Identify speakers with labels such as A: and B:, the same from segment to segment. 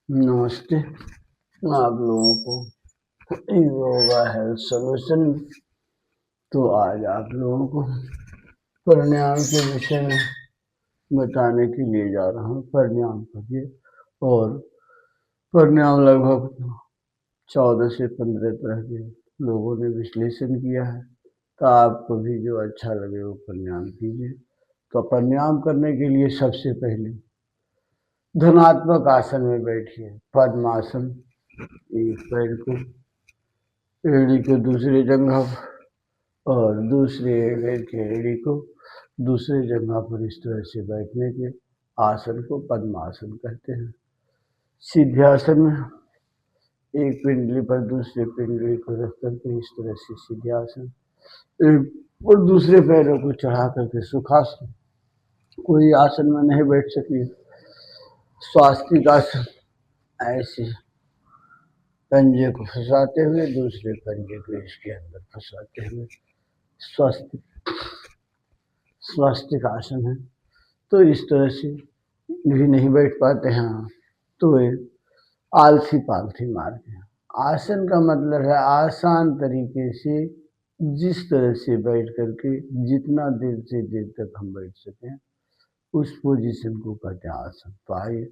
A: नमस्ते। आप लोगों को योगा हेल्थ सोल्यूशन। तो आज आप लोगों को प्राणायाम के विषय में बताने के लिए जा रहा हूँ। प्राणायाम करिए। और प्राणायाम लगभग 14 से 15 तरह के लोगों ने विश्लेषण किया है, तो आपको भी जो अच्छा लगे वो प्राणायाम कीजिए। तो प्राणायाम करने के लिए सबसे पहले धनात्मक आसन में बैठिए। पद्मासन, एक पैर को एड़ी को दूसरी जगह और दूसरे पैर की एड़ी को दूसरी जगह पर इस तरह से बैठने के आसन को पद्मासन कहते हैं। सिद्धासन में एक पिंडली पर दूसरे पिंडली को रख करके इस तरह से सिद्धासन, एक और दूसरे पैरों को चढ़ा करके सुखासन। कोई आसन में नहीं बैठ सके स्वास्तिक आसन, ऐसे पंजे को फंसाते हुए दूसरे पंजे को इसके अंदर फंसाते हुए स्वास्तिक आसन है। तो इस तरह से भी नहीं बैठ पाते हैं तो वे आलसी पालथी मारते हैं। आसन का मतलब है आसान तरीके से जिस तरह से बैठ करके जितना देर से देर तक हम बैठ सकें उस पोजीशन को कहते हैं आसन। तो आइए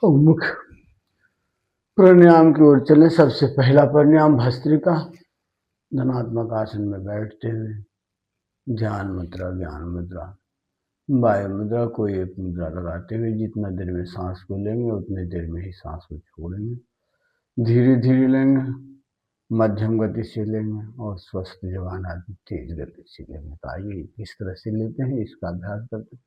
A: हम मुख्य प्राणायाम की ओर चले। सबसे पहला प्राणायाम भस्त्रिका, धनात्मक आसन में बैठते हुए ध्यान मुद्रा, ज्ञान मुद्रा, वायु मुद्रा, कोई एक मुद्रा लगाते हुए जितना देर में सांस को लेंगे उतने देर में ही सांस को छोड़ेंगे। धीरे धीरे लेंगे, मध्यम गति से लेंगे और स्वस्थ जवान आदमी तेज गति से लेंगे। तो आइए इस तरह से लेते हैं, इसका अभ्यास करते हैं।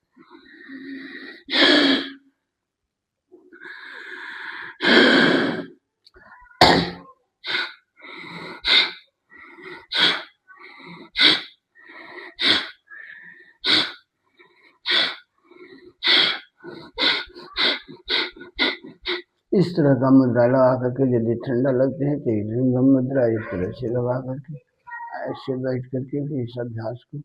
A: इस तरह का मुद्रा लगा करके यदि ठंडा लगते हैं तो रिंगम मुद्रा इस तरह से लगा करके ऐसे बैठ करके भी इस अभ्यास को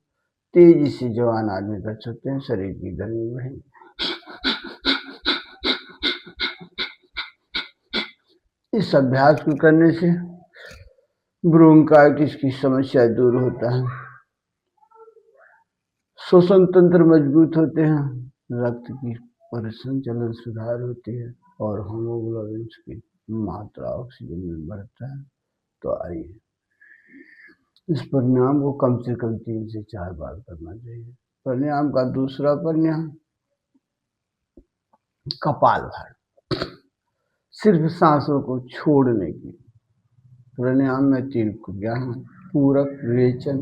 A: तेजी से जवान आदमी कर सकते हैं, शरीर की गर्मी बढ़ेगी। इस अभ्यास को करने से ब्रोंकाइटिस की समस्या दूर होता है, श्वसन तंत्र मजबूत होते हैं, रक्त की परिसंचलन सुधार होती है और हीमोग्लोबिन की मात्रा ऑक्सीजन में बढ़ता है। तो आइए इस प्राणायाम को कम से कम 3 से 4 बार करना चाहिए। प्राणायाम का दूसरा प्राणायाम कपालभाति, सिर्फ सांसों को छोड़ने की। प्राणायाम में 3 क्रिया हैं, पूरक, रेचन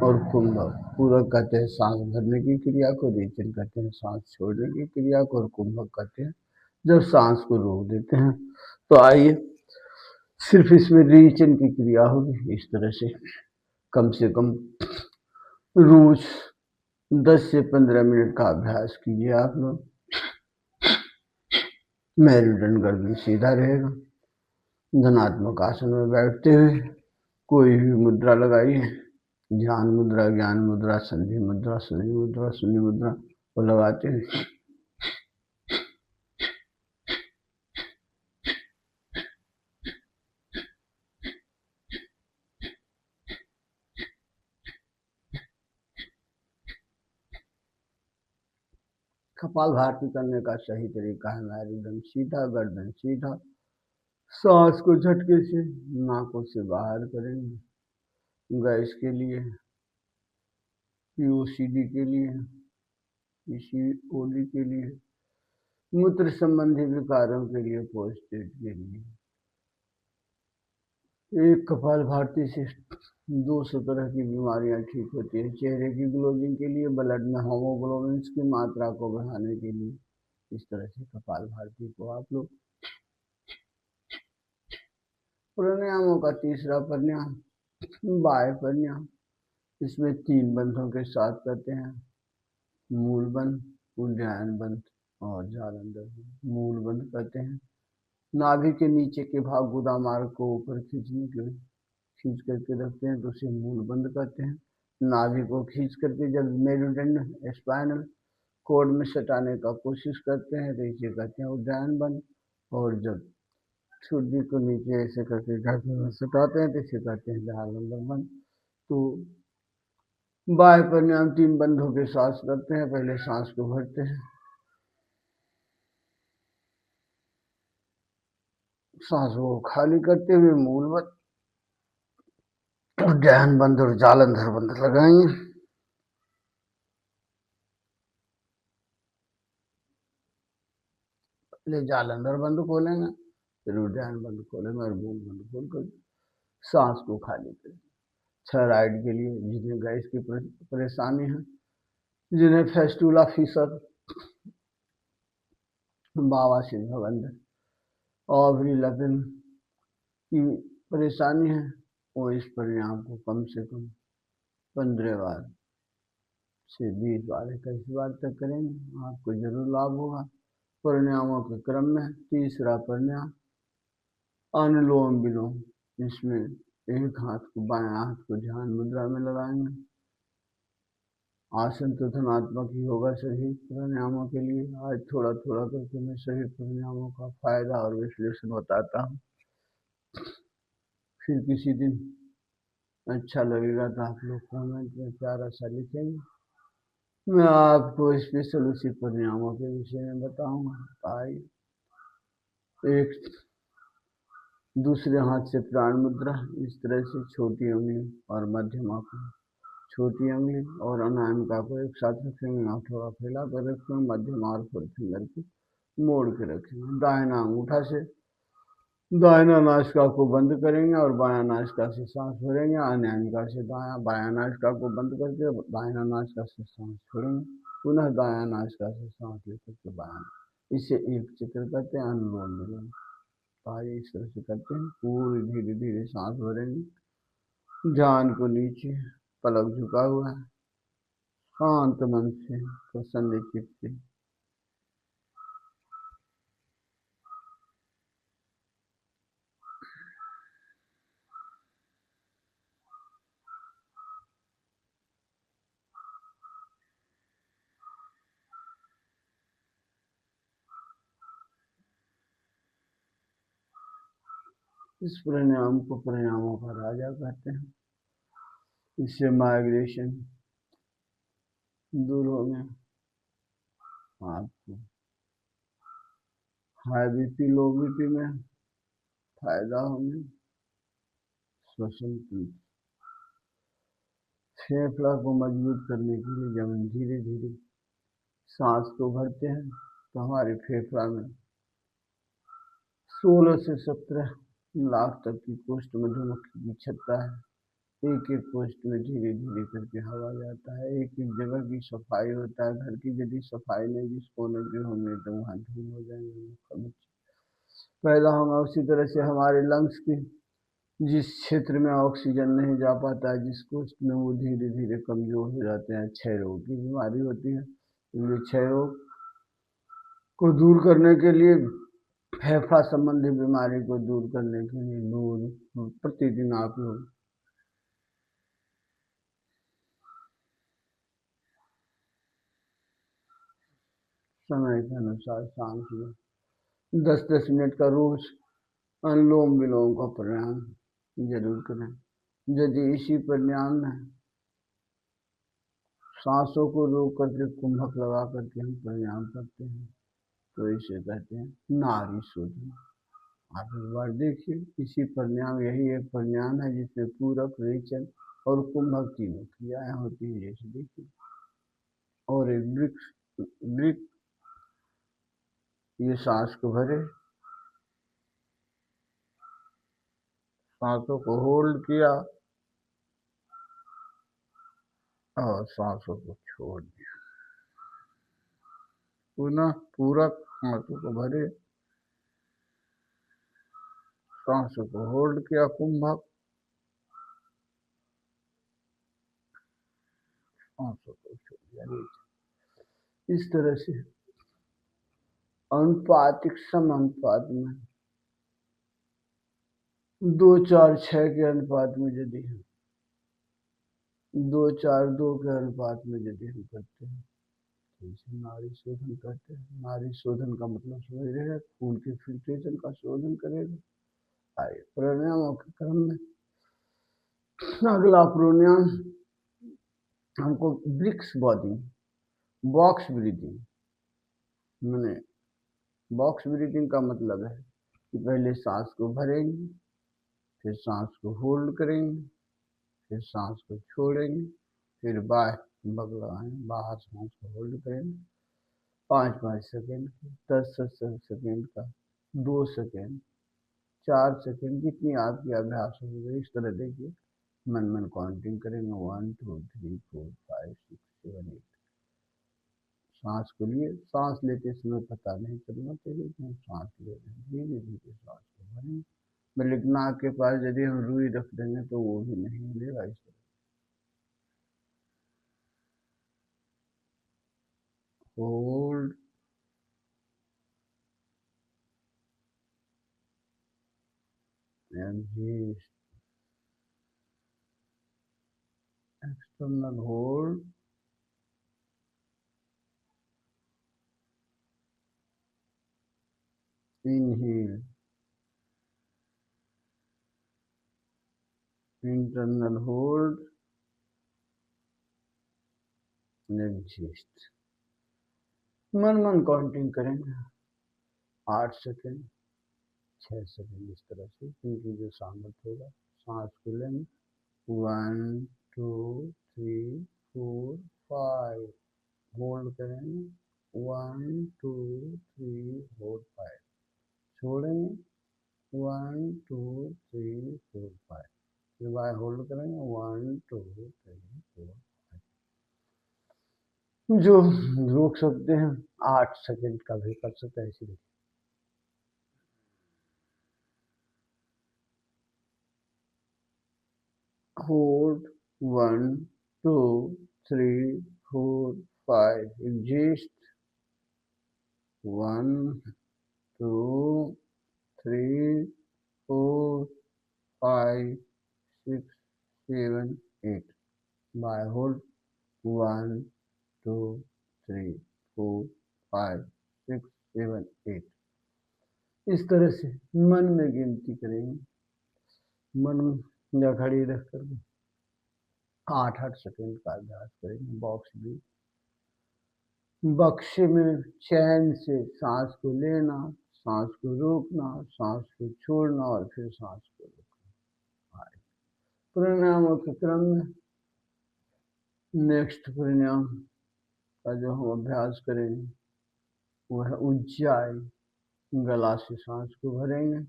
A: और कुंभक। पूरक कहते हैं सांस भरने की क्रिया को, रेचन कहते हैं सांस छोड़ने की क्रिया को और कुंभक कहते हैं जब सांस को रोक देते हैं। तो आइए सिर्फ इसमें रेचन की क्रिया होगी। इस तरह से कम रोज 10 से 15 मिनट का अभ्यास कीजिए आप लोग। मेरुदंड गर्दन सीधा रहेगा। धनात्मक आसन में बैठते हुए कोई भी मुद्रा लगाइए, ध्यान मुद्रा, ज्ञान मुद्रा, संधि मुद्रा, शून्य मुद्रा, शून्य मुद्रा को लगाते हुए कपालभाति करने का सही तरीका है मेरुदंड सीधा, गर्दन सीधा, सांस को झटके से नाकों से बाहर करेंगे। गैस के लिए, पीओसीडी के लिए, पीसीओडी के लिए, मूत्र संबंधी विकारों के लिए, प्रोस्टेट के लिए। एक कपालभाति से 200 तरह की बीमारियां ठीक होती है। चेहरे की ग्लोइंग के लिए, ब्लड में हीमोग्लोबिन की मात्रा को बढ़ाने के लिए इस तरह से कपालभाति को आप लोग। प्राणायामों का तीसरा प्राणायाम वायु प्राणायाम, इसमें 3 बंधों के साथ करते हैं, मूल बंध, उद्यान बंध और जालंधर बंध। मूल बंध करते हैं, नाभि के नीचे के भाग गुदा मार्ग को ऊपर खींच करके रखते हैं तो उसे मूल बंद करते हैं। नाभि को खींच करके जब मेरुदंड स्पाइनल कोड में सटाने का कोशिश करते हैं तो इसे कहते हैं उद्यान बंद। और जब सूर्य को नीचे ऐसे करके गर्दन में सुटाते हैं तो इसे कहते हैं ध्यान नंबर वन। तो बाएं प्राणायाम 3 बंद होकर सांस करते हैं। पहले सांस को भरते हैं, सांस को खाली करते हुए मूलवत और ध्यान बंद और जालंधर बंद लगाएंगे। पहले जालंधर बंद खोलेंगे, फिर ध्यान बंद खोलेंगे और मूल बंद खोलकर सांस को खाली करें। थायराइड के लिए जिन्हें गैस की परेशानी है, जिन्हें फेस्टुला फीसर, बवासीर भगंदर और भी लगन की परेशानी है, वो इस प्राणायाम को कम से कम 15 बार से 20 बार 21 बार तक करेंगे, आपको जरूर लाभ होगा। प्राणायामों के क्रम में तीसरा प्राणायाम अनुलोम विलोम। इसमें एक हाथ को, बाएं हाथ को ध्यान मुद्रा में लगाएंगे। आसन तो धनात्मक ही होगा सभी प्राणायामों के लिए। आज थोड़ा थोड़ा करके मैं सभी प्राणायामों का फायदा और विश्लेषण बताता हूँ। फिर किसी दिन अच्छा लगेगा तो आप लोग कमेंट में प्यारा सा लिखेंगे, मैं आपको स्पेशल उसी प्राणायामों के विषय में बताऊंगा। आइए, एक दूसरे हाथ से प्राण मुद्रा इस तरह से छोटी उंगली और मध्यमा को, छोटी उंगली और अनामिका को एक साथ रखेंगे, थोड़ा फैला कर रखेंगे, मध्यमा और फोर फिंगर को मोड़ के रखेंगे। दाहिना अंगूठा से दाहिना नासिका को बंद करेंगे और बायां नासिका से सांस भरेंगे। अनामिका से बायां नासिका को बंद करके दाहिना नासिका से सांस छोड़ेंगे। पुनः दायां नासिका से सांस लेकर के बायां, इसे एक चक्र करते हैं अनुलोम विलोम। आइए इस तरह से करते हैं। पूरी धीरे धीरे सांस भरेंगे, ध्यान को नीचे, पलक झुका हुआ है, शांत मन से, प्रसन्न चित्त से इस प्राणायाम को प्राणायामों का राजा कहते हैं। इससे माइग्रेशन दूर हो गया, आपको हाई बीपी लो बीपी में फायदा होंगे। श्वसन तंत्र, फेफड़ा को मजबूत करने के लिए जब हम धीरे धीरे सांस को भरते हैं तो हमारे फेफड़ा में 16 से 17 लाख तक की कोष्ठ मधुमक्खी की छत्ता है। एक एक कोष्ठ में धीरे धीरे करके हवा जाता है। एक एक जगह की सफाई होता है। घर की यदि सफाई नहीं जिस कोने के होंगे तो वहाँ धूल हो जाएंगे, पैदा होगा। उसी तरह से हमारे लंग्स की जिस क्षेत्र में ऑक्सीजन नहीं जा पाता है, जिस कोष्ठ में, वो धीरे धीरे कमजोर हो जाते हैं। क्षय रोग की बीमारी होती है। इसलिए क्षय रोग को दूर करने के लिए, फेफड़ा संबंधी बीमारी को दूर करने के लिए दूध प्रतिदिन आप लोग समय के अनुसार शाम सुबह 10-10 मिनट का रोज अनुलोम विलोम का प्राणायाम जरूर करें। यदि इसी प्राणायाम में सांसों को रोक करके कुंभक लगा करके हम प्राणायाम करते हैं तो इसे कहते हैं नाड़ी शोधन। आप एक बार देखिए, इसी प्राणायाम, यही एक प्राणायाम है जिसमें पूरक, रेचन और कुंभक तीनों क्रियाएं होती है। जैसे देखिए, और एक वृक्ष वृक्ष, ये सांस को भरे, सांसों को होल्ड किया और सांसों को छोड़ दिया। पुनः पूरक, सांसों को भरे, सांसों को होल्ड किया, कुंभक, सांसों को छोड़ दिया। इस तरह से अनुपातिक सम अनुपात में 2-4-6 के अनुपात में यदि हम 2-4-2 के अनुपात में यदि हम करते हैं इसे नाड़ी शोधन कहते हैं। नाड़ी शोधन का मतलब समझ रहे हैं, खून के फिल्ट्रेशन का शोधन करेगा। आइए प्राणायामों के क्रम में अगला प्राणायाम हमको ब्रिक्स बॉडी, बॉक्स ब्रीदिंग। मैंने बॉक्स ब्रीदिंग का मतलब है कि पहले सांस को भरेंगे, फिर सांस को होल्ड करेंगे, फिर सांस को छोड़ेंगे, फिर बाहर सांस को होल्ड करेंगे 5-5 सेकेंड, 10-10 सेकेंड का, 2 सेकेंड, 4 सेकेंड, जितनी आपकी अभ्यास होगी इस तरह देखिए। मन काउंटिंग करेंगे 1 2 3 4 5 6 7 8। सांस को लिए, सांस लेते समय पता नहीं चलना चाहिए कि हम सांस ले रहे हैं। धीरे धीरे सांस को भरेंगे। मतलब नाक के पास यदि हम रुई रख देंगे तो वो भी नहीं मिलेगा। इस तरह hold, exhale, external hold, inhale, internal hold, exhale। मन काउंटिंग करेंगे 8 सेकेंड, 6 सेकेंड, इस तरह से क्योंकि जो सामर्थ्य होगा। सांस को लेंगे 1 2 3 4 5, होल्ड करेंगे 1 2 3 4 5, छोड़ेंगे 1 2 3 4 5, फिर बाय होल्ड करेंगे 1 2 3 4। जो रोक सकते हैं 8 सेकेंड का भी कर सकते हैं। इसीलिए होल्ड 1 2 3 4 5, एग्जिस्ट 1 2 3 4 5 6 7 8, बाय होल्ड 1 2 3 4 5 6 7 8। इस तरह से मन में गिनती करेंगे, मन या घड़ी रख कर 8-8 सेकेंड का अभ्यास करेंगे। बॉक्स भी बक्से में चैन से सांस को लेना, सांस को रोकना, सांस को छोड़ना और फिर सांस को रोकना। प्राणायामों के क्रम में नेक्स्ट प्राणायाम का जो हम अभ्यास करेंगे वो है उज्जाई। गला से सांस को भरेंगे,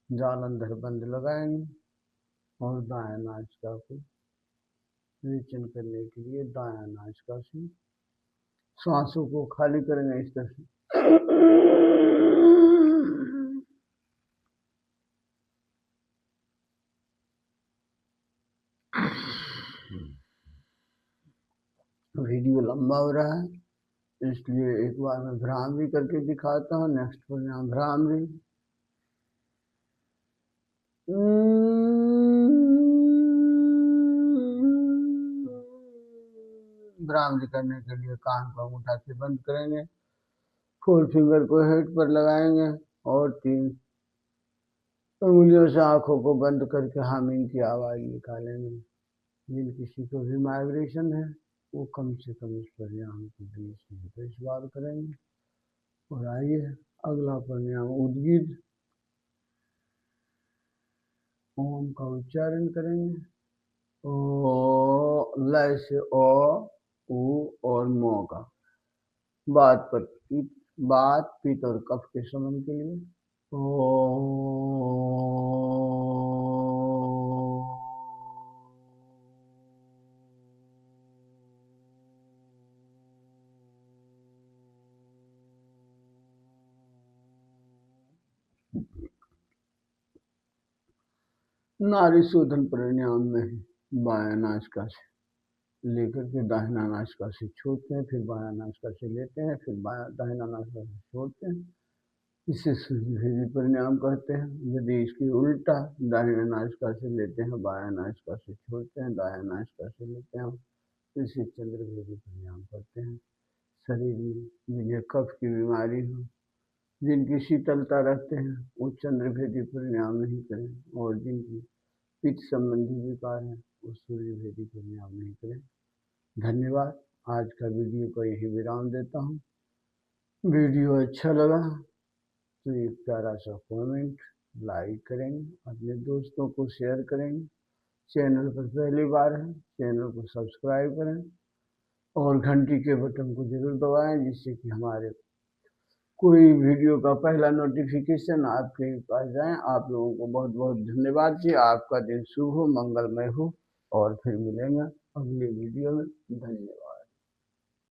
A: जालंधर बंद लगाएंगे और दायां नासिका को रिचन करने के लिए दायां नासिका से सांसों को खाली करेंगे इस तरह से। वीडियो लंबा हो रहा है इसलिए एक बार मैं भ्रामरी करके दिखाता हूँ। नेक्स्ट प्राणायाम भ्रामरी। भ्रामरी करने के लिए कान को अंगूठा से बंद करेंगे, 4 फिंगर को हेड पर लगाएंगे और 3 उंगलियों से आंखों को बंद करके हमिंग की आवाज निकालेंगे। जिन किसी को भी माइग्रेशन है वो कम से कम इस प्राणायाम को 20 से 22 बार करेंगे। और आइए अगला प्राणायाम उद्गीत। ओम का उच्चारण करेंगे। ओ, लय से ओ, उ और मो का। बात पित्त और कफ के शमन के लिए ओ। नाड़ी शोधन प्राणायाम में बायां नासिका से लेकर के दाहिना नासिका से छोड़ते हैं, फिर बायां नासिका से लेते हैं, फिर दाहिना नासिका से छोड़ते हैं। इसे सूर्यभेदी प्राणायाम कहते हैं। यदि इसकी उल्टा दाहिना नासिका से लेते हैं, बायां नासिका से छोड़ते हैं, दायां नासिका से लेते हैं, इसे चंद्रभेदी प्राणायाम कहते हैं। शरीर में जिन्हें कफ की बीमारी हो, जिनकी शीतलता रखते हैं वो चंद्रभेदी प्राणायाम नहीं करें, और जिनकी पित्त संबंधी विकार है वो सूर्यभेदी प्राणायाम नहीं करें। धन्यवाद। आज का वीडियो को यही विराम देता हूँ। वीडियो अच्छा लगा तो एक प्यारा सा कमेंट, लाइक करेंगे, अपने दोस्तों को शेयर करेंगे। चैनल पर पहली बार है, चैनल को सब्सक्राइब करें और घंटी के बटन को जरूर दबाएं, जिससे कि हमारे कोई वीडियो का पहला नोटिफिकेशन आपके पास जाए। आप लोगों को बहुत बहुत धन्यवाद जी। आपका दिन शुभ हो, मंगलमय हो, और फिर मिलेंगे अगले वीडियो में। धन्यवाद।